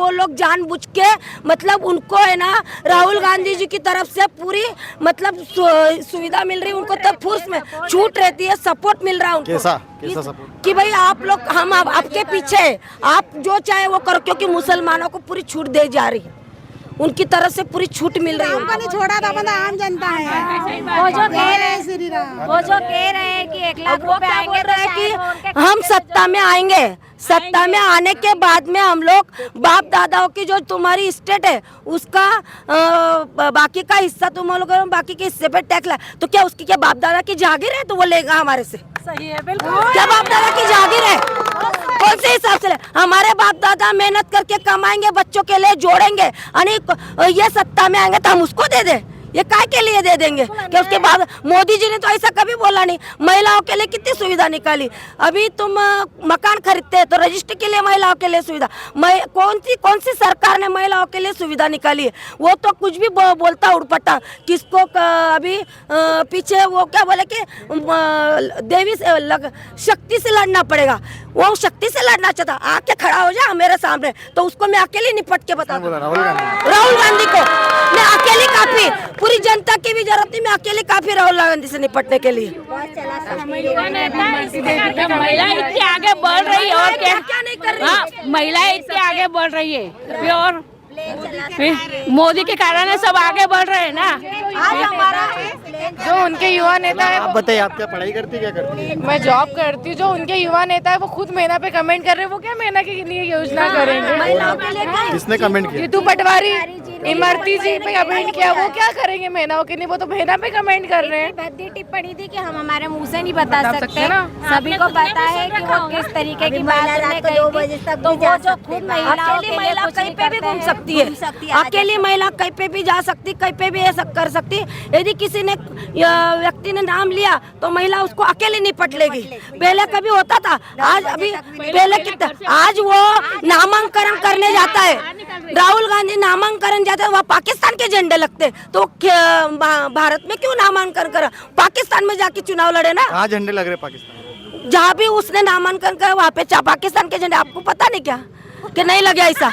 वो लोग जानबूझ के मतलब उनको है ना राहुल गांधी जी की तरफ से पूरी मतलब सुविधा मिल रही है उनको, तब फोर्स में छूट रहती है, सपोर्ट मिल रहा है उनको। कैसा सपोर्ट? कि भाई आप लोग हम आपके पीछे हैं, आप जो चाहे वो करो, क्योंकि मुसलमानों को पूरी छूट दे जा रही है, उनकी तरफ से पूरी छूट मिल रही है। उनको नहीं छोड़ा था, मतलब आम जनता है वो जो कह रहे हैं कि 1 लाख रुपए आएंगे तो कि हम सत्ता में आएंगे, सत्ता में आने के बाद में हम लोग बाप दादाओं की जो तुम्हारी स्टेट है उसका बाकी का हिस्सा तुम लोग बाकी के हिस्से पे टैक्स ला, तो क्या उसकी क्या बाप दादा की जागीर है तो वो लेगा हमारे से? सही है, बिल्कुल। क्या बाप दादा की जागीर है? कौन से हिसाब से? हमारे बाप दादा मेहनत करके कमाएंगे, बच्चों के लिए जोड़ेंगे, ये सत्ता में आएंगे तो हम उसको दे दे? ये काय के लिए दे देंगे? कि उसके बाद मोदी जी ने तो ऐसा कभी बोला नहीं। महिलाओं के लिए कितनी सुविधा निकाली। अभी तुम मकान खरीदते हैं तो रजिस्ट्री के लिए महिलाओं के लिए सुविधा, कौन सी सरकार ने महिलाओं के लिए सुविधा निकाली है? वो तो कुछ भी बोलता उड़पटा, किसको अभी पीछे वो क्या बोले कि देवी से शक्ति से लड़ना पड़ेगा, वो शक्ति से लड़ना चाहता, आके खड़ा हो जा मेरे सामने तो उसको मैं अकेले निपट के बता दूं। राहुल गांधी को मैं अकेली काफी, पूरी जनता की भी जरूरत नहीं, मैं अकेले काफी राहुल गांधी से निपटने के लिए। महिला इतनी आगे बढ़ रही है और क्या नहीं कर रही, महिला इतनी आगे बढ़ रही है और मोदी के कारण है, सब आगे बढ़ रहे हैं ना। आज हमारा जो उनके युवा नेता है, आप बताइए, आप क्या पढ़ाई करती है, क्या करती है? मैं जॉब करती हूँ। जो उनके युवा नेता है वो खुद मेहना पे कमेंट कर रहे हैं, वो क्या मेहना के लिए योजना करेंगे? किसने कमेंट किया? जीतू पटवारी, इमरती जी पे कमेंट किया, वो क्या करेंगे मेहनाओं के लिए? वो तो मेहना पे कमेंट कर रहे हैं। भद्दी टिप्पणी थी कि हम हमारे मुंह से नहीं बता सकते ना, सभी को पता है कि वो किस तरीके की बात करने गई थी। तो वो जो खुद महिलाओं के लिए कहीं पे भी घूम सकती है, अकेली महिला कहीं पे भी जा सकती, कहीं पे भी ऐसा कर सकती। यदि किसी ने व्यक्ति ने नाम लिया तो महिला उसको अकेले निपट लेगी। पहले कभी होता था, आज अभी पहले कितना, आज वो नामांकन करने जाता है, राहुल गांधी नामांकन जाता है, वहाँ पाकिस्तान के झंडे लगते, तो भारत में क्यों नामांकन करा? पाकिस्तान में जाके चुनाव लड़े ना। कहाँ झंडे लग रहे पाकिस्तान? जहाँ भी उसने नामांकन करा वहाँ पे पाकिस्तान के झंडे, आपको पता नहीं क्या कि नहीं लगे ऐसा?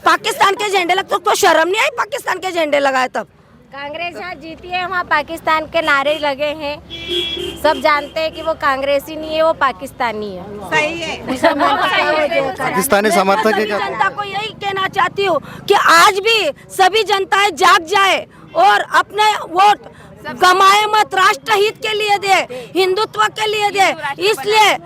पाकिस्तान के झंडे लगते तो शर्म नहीं आई पाकिस्तान के झंडे लगाए तब? कांग्रेस यहाँ जीती है, वहाँ पाकिस्तान के नारे लगे हैं, सब जानते हैं कि वो कांग्रेसी नहीं है, वो पाकिस्तानी है। सही है। पाकिस्तानी समर्थक है क्या? जनता को यही कहना चाहती हूँ कि आज भी सभी जनताएं जाग जाए और अपने वोट गमाए मत, राष्ट्रहित के लिए दे, हिंदुत्व के लिए दे। इसलिए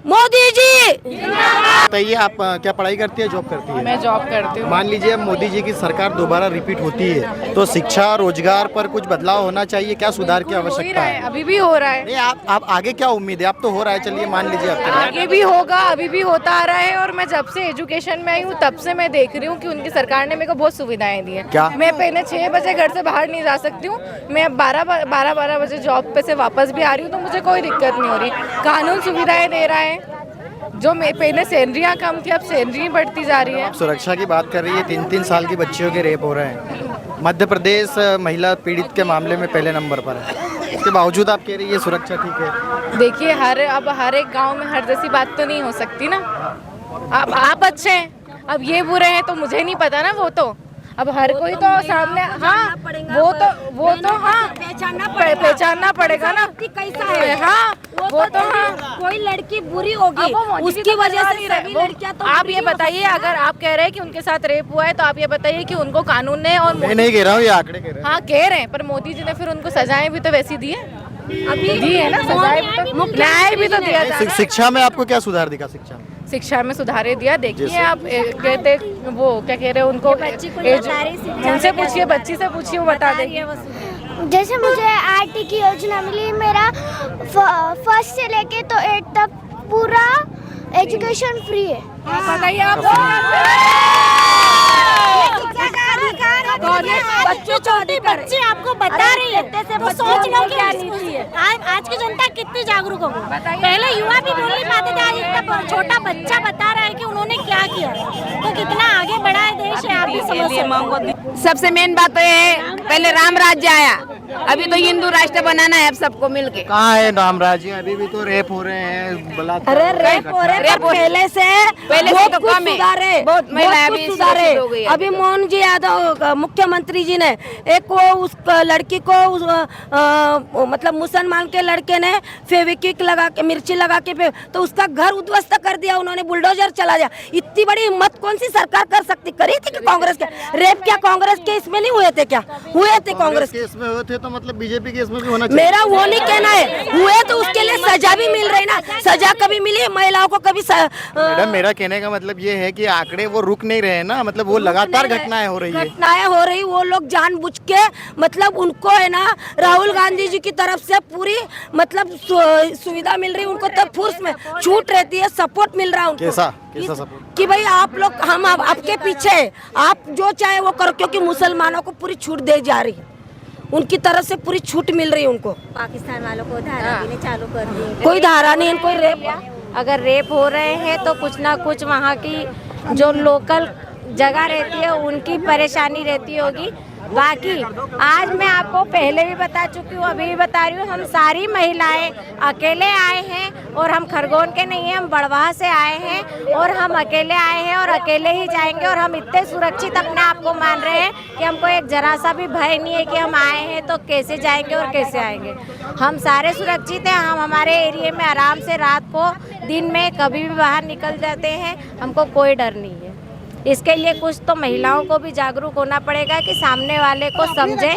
मोदी जी बताइए, आप क्या पढ़ाई करती है, जॉब करती है? मैं जॉब करती हूँ। मान लीजिए अब मोदी जी की सरकार दोबारा रिपीट होती है तो शिक्षा रोजगार पर कुछ बदलाव होना चाहिए, क्या सुधार की आवश्यकता है? अभी भी हो रहा है। नहीं, आप आगे क्या उम्मीद है? आप तो हो रहा है, चलिए मान लीजिए आपके बाद। आगे भी होगा, अभी भी होता आ रहा है। और मैं जब से एजुकेशन में आई हूँ तब से मैं देख रही हूँ कि उनकी सरकार ने मेरे को बहुत सुविधाएं दी है। क्या? मैं पहले 6 बजे घर से बाहर नहीं जा सकती हूँ, मैं अब 12 बजे जॉब पे से वापस भी आ रही हूँ, तो मुझे कोई दिक्कत नहीं हो रही। कानून सुविधाएं दे रहा है, जो मैं पहले सैलरियाँ कम थी अब सैलरी बढ़ती जा रही है। सुरक्षा की बात कर रही है, 3-3 साल की बच्चियों के रेप हो रहे हैं। मध्य प्रदेश महिला पीड़ित के मामले में पहले नंबर पर है, इसके बावजूद आप कह रही है सुरक्षा ठीक है। देखिए, अब हर एक गांव में हर जैसी बात तो नहीं हो सकती ना। अब आप अच्छे हैं, अब ये बुरे हैं तो मुझे नहीं पता ना। वो तो अब हर कोई तो सामने, हाँ वो तो हाँ पहचानना पड़ेगा ना कैसा है। हाँ वो तो हाँ। कोई लड़की बुरी होगी उसकी वजह से सभी लड़कियां तो आप ये बताइए, अगर आप कह रहे हैं कि उनके साथ रेप हुआ है तो आप ये बताइए कि उनको कानून ने और मैं नहीं कह रहा हूँ, ये आंकड़े कह रहे हैं। हाँ कह रहे हैं, पर मोदी जी ने फिर उनको सजाएं भी तो वैसी दी है, अभी दी है ना सजाएं भी तो, न्याय भी तो दिया था। शिक्षा में आपको क्या सुधार दिखा? शिक्षा में सुधारे दिया। देखिए आप कहते वो क्या कह रहे हैं, उनको उनसे पूछिए, बच्ची से पूछिए, वो बता देगी। जैसे मुझे आरटी की योजना मिली, मेरा फर्स्ट से लेके तो 8 तक पूरा एजुकेशन फ्री है। बताइए आप। बच्चों छोटी बच्ची आपको बता रही है, तो सोच लो क्या नीति है। आज की जनता कितनी जागरूक होगी। पहले युवा भी बोल नहीं पाते थे, आज इतना छोटा बच्चा बता रहा है कि उन्होंने क्या किया, तो कितना आगे बढ़ा है देश है, आप भी समझ सकते हैं। सबसे मेन बात तो ये है, पहले राम राज्य आया, अभी तो हिंदू राष्ट्र बनाना है अब सबको मिलके। कहाँ है रामराज जी? अभी भी तो रेप हो रहे हैं, बलात्कार अरे रेप हो रहे रेप हो- पहले से तो कुछ कम है। सुधारे, बहुत महिलाएं कुछ अभी सुधारे। सुरक्षित हो गई है। अभी मोहन जी यादव मुख्यमंत्री जी ने एक वो उस लड़की को मतलब मुसलमान के लड़के ने फेविक्विक लगा के मिर्ची लगा के तो उसका घर उद्ध्वस्त कर दिया उन्होंने, बुलडोजर चला दिया। इतनी बड़ी हिम्मत कौन सी सरकार कर सकती? करी थी कि कांग्रेस के? रेप क्या कांग्रेस के इसमें नहीं हुए थे क्या? हुए थे कांग्रेस केस में हुए थे तो मतलब बीजेपी केस में भी होना चाहिए। मेरा वो नहीं कहना है, हुए तो उसके लिए सजा भी मिल रही ना। सजा कभी मिली महिलाओं को? कभी मैडम मेरा कहने का मतलब ये है कि आंकड़े वो रुक नहीं रहे हैं ना, मतलब वो लगातार घटनाएं हो रही है। घटनाएं हो रही, वो लोग जानबूझ के मतलब उनको है ना राहुल गांधी जी की तरफ से पूरी मतलब सुविधा मिल रही, उनको तब फोर्स में छूट रहती है, सपोर्ट मिल रहा है उनको। कैसा सपोर्ट? कि भाई आप लोग हम आपके पीछे हैं, आप जो चाहे वो करो, क्योंकि मुसलमानों को पूरी छूट दे जा रही है, उनकी तरफ से पूरी छूट मिल रही है उनको। पाकिस्तान वालों को धारा देने चालू कर दी। कोई धारा नहीं है, कोई रेप। अगर रेप हो रहे हैं तो कुछ ना कुछ वहाँ की जो लोकल जगह रहती है उनकी परेशानी रहती होगी। बाकी आज मैं आपको पहले भी बता चुकी हूँ, अभी भी बता रही हूँ, हम सारी महिलाएं अकेले आए हैं और हम खरगोन के नहीं हैं, हम बड़वाह से आए हैं और हम अकेले आए हैं और अकेले ही जाएंगे। और हम इतने सुरक्षित अपने आप को मान रहे हैं कि हमको एक जरा सा भी भय नहीं है कि हम आए हैं तो कैसे जाएंगे और कैसे आएंगे। हम सारे सुरक्षित हैं, हम हमारे एरिया में आराम से रात को दिन में कभी भी बाहर निकल जाते हैं, हमको कोई डर नहीं है। इसके लिए कुछ तो महिलाओं को भी जागरूक होना पड़ेगा कि सामने वाले को समझे,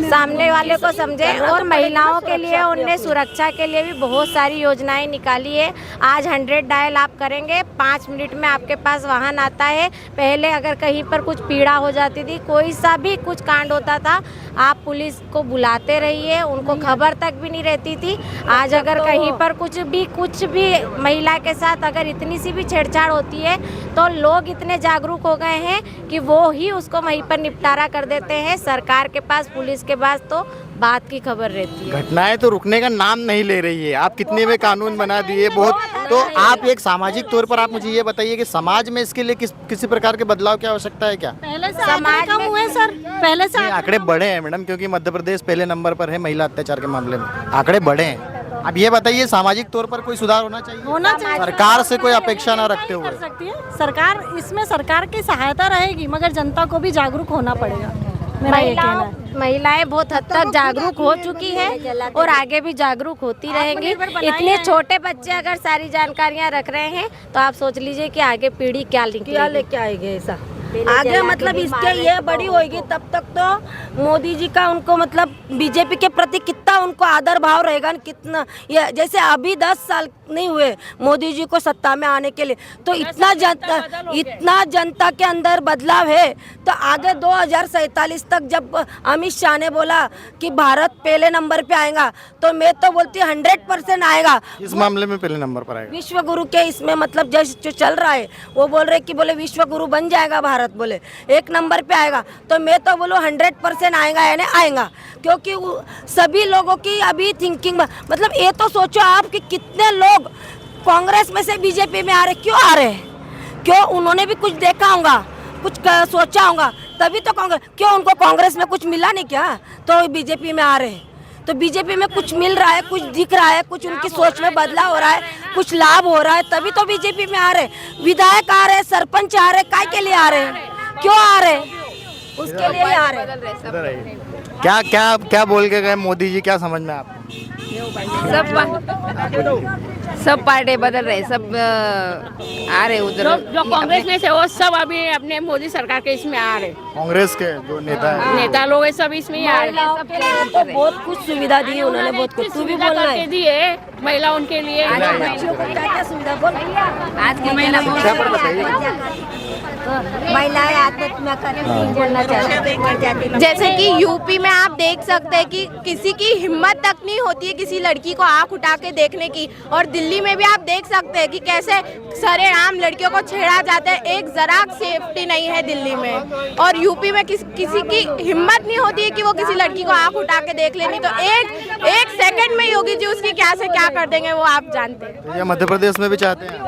सामने वाले को समझे। और महिलाओं के लिए उनने सुरक्षा के लिए भी बहुत सारी योजनाएं निकाली है। आज 100 डायल आप करेंगे, 5 मिनट में आपके पास वाहन आता है। पहले अगर कहीं पर कुछ पीड़ा हो जाती थी, कोई सा भी कुछ कांड होता था, आप पुलिस को बुलाते रहिए, उनको खबर तक भी नहीं रहती थी। आज अगर कहीं पर कुछ भी महिला के साथ अगर इतनी सी भी छेड़छाड़ होती है तो लोग इतने जागरूक हो गए हैं कि वो ही उसको वहीं पर निपटारा कर देते हैं। सरकार के पास, पुलिस के पास तो बात की खबर रहती है। घटनाएं तो रुकने का नाम नहीं ले रही है। आप कितने में कानून बना दिए बहुत, तो आप एक सामाजिक तौर पर आप मुझे ये बताइए कि समाज में इसके लिए किसी प्रकार के बदलाव की आवश्यकता है क्या? पहले से समाज कम हुए सर, पहले से आंकड़े बढ़े हैं मैडम, क्योंकि मध्य प्रदेश पहले नंबर पर है महिला अत्याचार के मामले में, आंकड़े बढ़े हैं। अब ये बताइए सामाजिक तौर पर कोई सुधार होना चाहिए? सरकार से कोई अपेक्षा न रखते हुए। कर सकती है सरकार, इसमें सरकार की सहायता रहेगी, मगर जनता को भी जागरूक होना पड़ेगा। मेरा ये कहना है। महिलाएं बहुत हद तक जागरूक हो चुकी है और आगे भी जागरूक होती रहेंगी। इतने छोटे बच्चे अगर सारी जानकारियां रख रहे हैं तो आप सोच लीजिए कि आगे पीढ़ी क्या लेके आएगी ऐसा आगे, मतलब इसके ये बड़ी होगी तब तक तो मोदी जी का उनको मतलब बीजेपी के प्रति कितना उनको आदर भाव रहेगा, कितना ये जैसे अभी 10 साल नहीं हुए मोदी जी को सत्ता में आने के लिए, तो इतना जनता के अंदर बदलाव है। तो आगे 2047 तक जब अमित शाह ने बोला कि भारत पहले नंबर पे आएगा, तो मैं तो बोलती 100% आएगा। इस मामले में पहले नंबर पर आएगा विश्व गुरु के इसमें मतलब जो चल रहा है वो बोल रहे कि बोले विश्व गुरु बन जाएगा भारत, बोले 1 नंबर पे आएगा। तो मैं तो बोलूँ 100% आएगा, यानी आएगा, क्योंकि सभी लोगों की अभी थिंकिंग मतलब ये तो सोचो आप कि कितने लोग कांग्रेस में से बीजेपी में आ रहे, क्यों आ रहे हैं? क्यों? उन्होंने भी कुछ देखा होगा, कुछ सोचा होगा, तभी तो कांग्रेस, क्यों उनको कांग्रेस में कुछ मिला नहीं क्या तो बीजेपी में आ रहे हैं? तो बीजेपी में कुछ मिल रहा है, कुछ दिख रहा है, कुछ उनकी सोच में बदलाव हो रहा है, कुछ लाभ हो रहा है, तभी तो बीजेपी में आ रहे। विधायक आ रहे, सरपंच आ रहे, काय के लिए आ रहे हैं? क्यों आ रहे? उसके लिए ही आ रहे। क्या बोल के गए मोदी जी, क्या समझ में आपको? सब पार्टी बदल रहे, सब आ रहे उधर। जो कांग्रेस में से वो सब अभी अपने मोदी सरकार के इसमें आ रहे। कांग्रेस के जो नेता लोग सब इसमें ही आ रहे। तो बहुत कुछ सुविधा दी उन्होंने, बहुत कुछ तू भी बोल रहा है दिए महिलाओं के लिए। बच्चियों को क्या क्या सुविधा बोल? आज की महिला महिलाएं आत्महत्या करती बोलना चाहती। जैसे कि यूपी में आप देख सकते हैं कि किसी की हिम्मत तक नहीं होती है किसी लड़की को आंख उठा के देखने की, और दिल्ली में भी आप देख सकते हैं कि कैसे सरेआम लड़कियों को छेड़ा जाता है। एक जरा सेफ्टी नहीं है दिल्ली में, और यूपी में किसी की हिम्मत नहीं होती है कि वो किसी लड़की को आंख उठा के देख लेनी, तो एक सेकंड में योगी जी उसकी क्या से क्या कर देंगे वो आप जानते हैं। ये मध्य प्रदेश में भी चाहते हैं?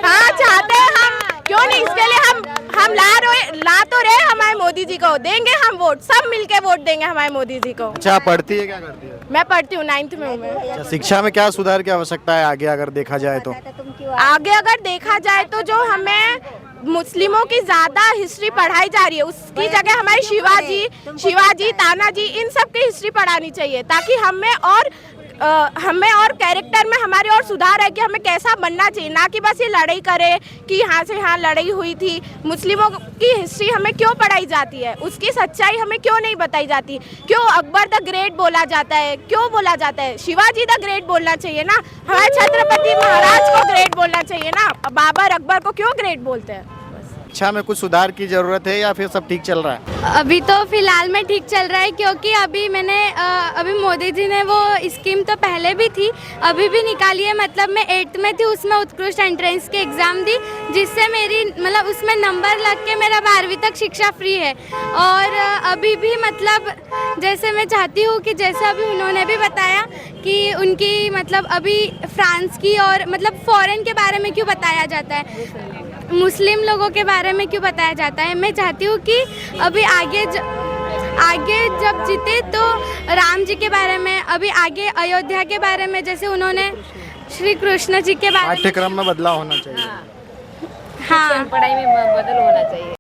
हाँ चाहते हैं हम, क्यों नहीं, इसके लिए हम ला तो रहे, हमारे मोदी जी को, देंगे हम वोट, सब मिलके वोट देंगे हमारे मोदी जी को। अच्छा, आप पढ़ती है, क्या करती है? मैं पढ़ती हूँ, 9th में हूँ मैं। अच्छा, शिक्षा में क्या सुधार की आवश्यकता है आगे अगर देखा जाए तो? आगे अगर देखा जाए तो जो हमें मुस्लिमों की ज्यादा हिस्ट्री पढ़ाई जा रही है, उसकी जगह हमारे शिवाजी, तानाजी, इन सब की हिस्ट्री पढ़ानी चाहिए, ताकि हमें और कैरेक्टर में हमारे और सुधार है कि हमें कैसा बनना चाहिए, ना कि बस ये लड़ाई करे कि यहाँ से यहाँ लड़ाई हुई थी। मुस्लिमों की हिस्ट्री हमें क्यों पढ़ाई जाती है, उसकी सच्चाई हमें क्यों नहीं बताई जाती? क्यों अकबर द ग्रेट बोला जाता है, क्यों बोला जाता है? शिवाजी द ग्रेट बोलना चाहिए ना, हमारे छत्रपति महाराज को ग्रेट बोलना चाहिए ना, बाबर अकबर को क्यों ग्रेट बोलते हैं? शिक्षा में कुछ सुधार की जरूरत है या फिर सब ठीक चल रहा है? अभी तो फिलहाल में ठीक चल रहा है, क्योंकि अभी मोदी जी ने वो स्कीम तो पहले भी थी, अभी भी निकाली है। मतलब मैं 8th में थी, उसमें उत्कृष्ट एंट्रेंस की एग्ज़ाम दी, जिससे मेरी मतलब उसमें नंबर लग के मेरा 12वीं तक शिक्षा फ्री है। और अभी भी मतलब जैसे मैं चाहती हूँ कि जैसे अभी उन्होंने भी बताया कि उनकी मतलब अभी फ्रांस की और मतलब फ़ॉरेन के बारे में क्यों बताया जाता है, मुस्लिम लोगों के बारे में क्यों बताया जाता है। मैं चाहती हूँ कि अभी आगे जब जीते तो राम जी के बारे में, अभी आगे अयोध्या के बारे में, जैसे उन्होंने श्री कृष्ण जी के बारे में पाठ्यक्रम में बदलाव होना चाहिए। हाँ पढ़ाई में बदल होना चाहिए।